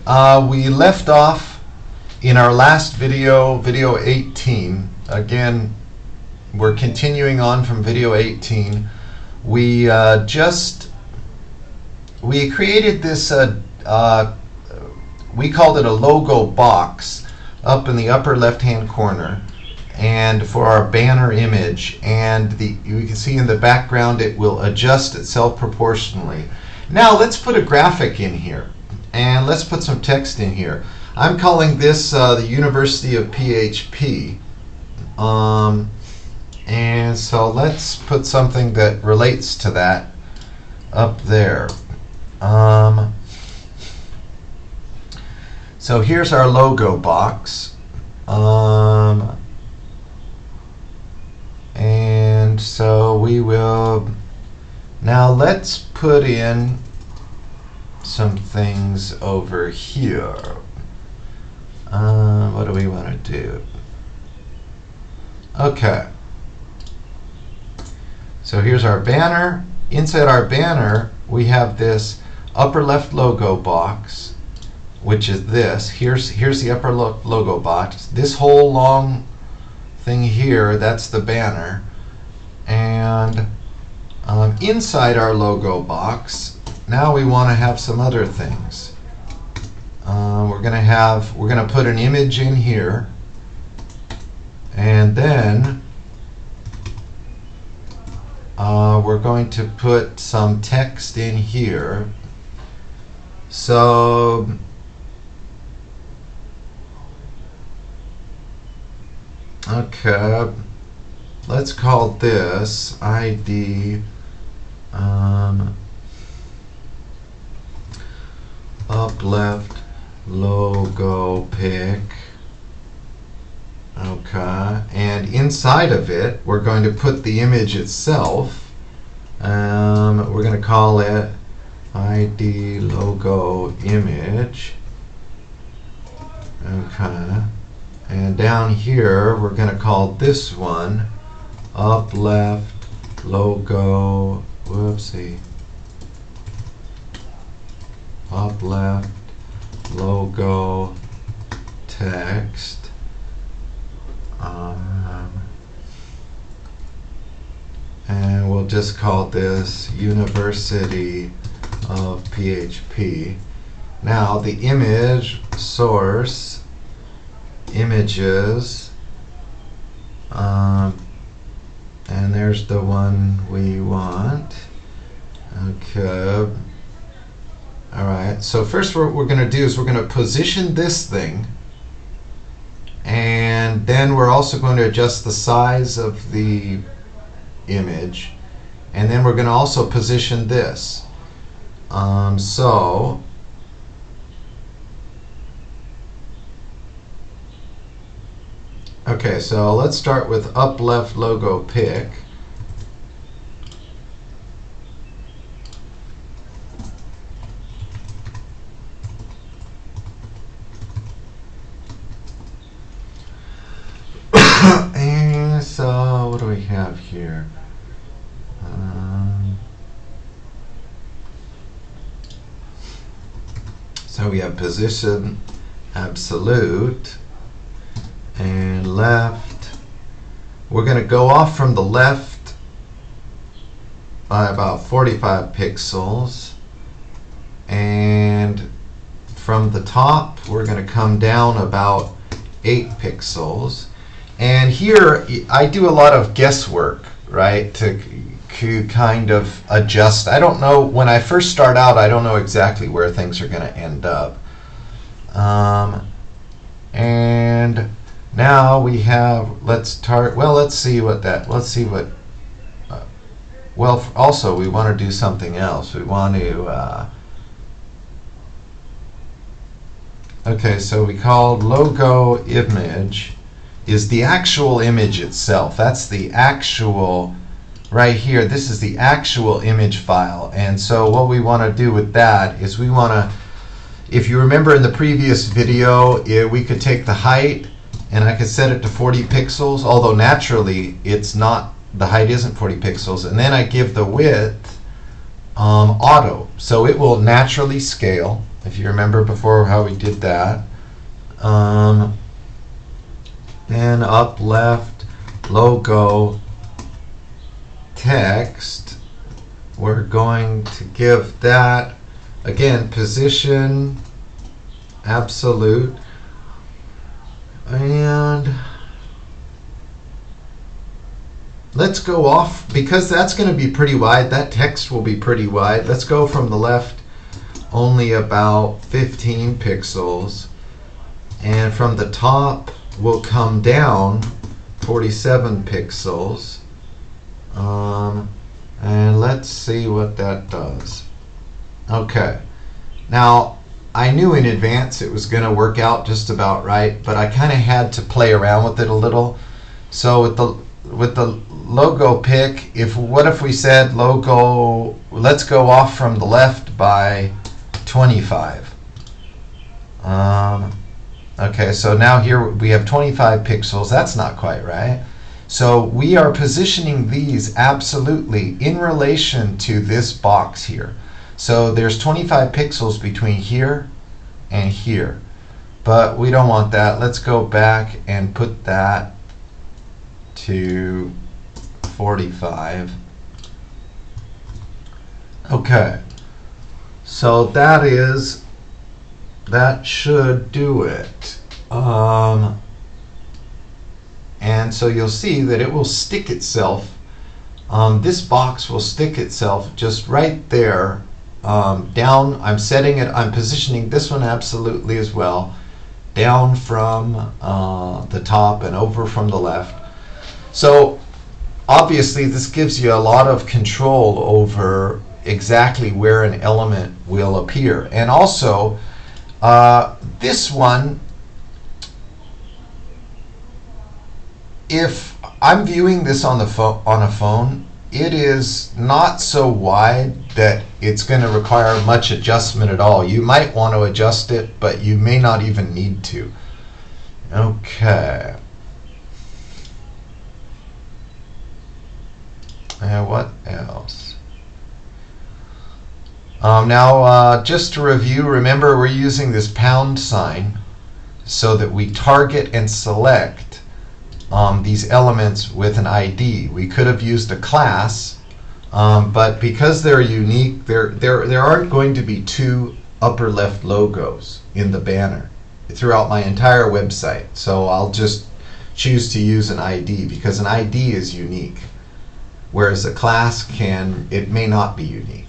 We left off in our last video, video 18. Again, we're continuing on from video 18. We created this, we called it a logo box up in the upper left-hand corner, and for our banner image, and you can see in the background it will adjust itself proportionally. Now let's put a graphic in here, and let's put some text in here. I'm calling this the University of PHP, and so let's put something that relates to that up there. So here's our logo box, and so we will, now let's put in some things over here. What do we want to do? Okay, so here's our banner. Inside our banner we have this upper left logo box, which is this. Here's the upper logo box. This whole long thing here, that's the banner. And inside our logo box, now we want to have some other things. We're going to put an image in here, and then we're going to put some text in here. So okay, let's call this ID up left logo pic. Okay, and inside of it we're going to put the image itself. We're going to call it ID logo image. Okay, and down here we're going to call this one up left logo, whoopsie, up left logo text. And we'll just call this University of PHP. Now the image source, images, and there's the one we want. Okay. Alright, so first what we're going to do is we're going to position this thing, and then we're also going to adjust the size of the image, and then we're going to also position this. Okay, so let's start with up left logo pic. And so what do we have here? So we have position absolute and left. We're going to go off from the left by about 45 pixels, and from the top we're going to come down about 8 pixels. And here I do a lot of guesswork, right, to kind of adjust. I don't know, when I first start out, I don't know exactly where things are going to end up. And now we have, let's see what, well, also we want to do something else. We want to, okay, so we called logo image is the actual image itself. That's the actual, right here, this is the actual image file. And so what we want to do with that is we want to, if you remember in the previous video, we could take the height and I could set it to 40 pixels, although naturally it's not, the height isn't 40 pixels, and then I give the width auto, so it will naturally scale. if you remember before how we did that. Then up left, logo, text. We're going to give that, again, position, absolute, and let's go off, because that's going to be pretty wide. That text will be pretty wide. Let's go from the left only about 15 pixels. And from the top, we'll come down 47 pixels. And let's see what that does. Okay. Now, I knew in advance it was going to work out just about right, but I kind of had to play around with it a little. So with the logo pick, what if we said logo, let's go off from the left by 25. Okay, so now here we have 25 pixels. That's not quite right. So we are positioning these absolutely in relation to this box here. So there's 25 pixels between here and here. But we don't want that. Let's go back and put that to 45. Okay. So that should do it. And so you'll see that it will stick itself. This box will stick itself just right there. Down, I'm positioning this one absolutely as well, down from the top and over from the left. So obviously this gives you a lot of control over exactly where an element will appear. And also, this one, if I'm viewing this on a phone, it is not so wide that it's going to require much adjustment at all. You might want to adjust it, but you may not even need to. Okay. And what else? Now, just to review, remember we're using this pound sign so that we target and select these elements with an ID. We could have used a class, but because they're unique, there aren't going to be two upper left logos in the banner throughout my entire website. So I'll just choose to use an ID because an ID is unique, whereas a class it may not be unique.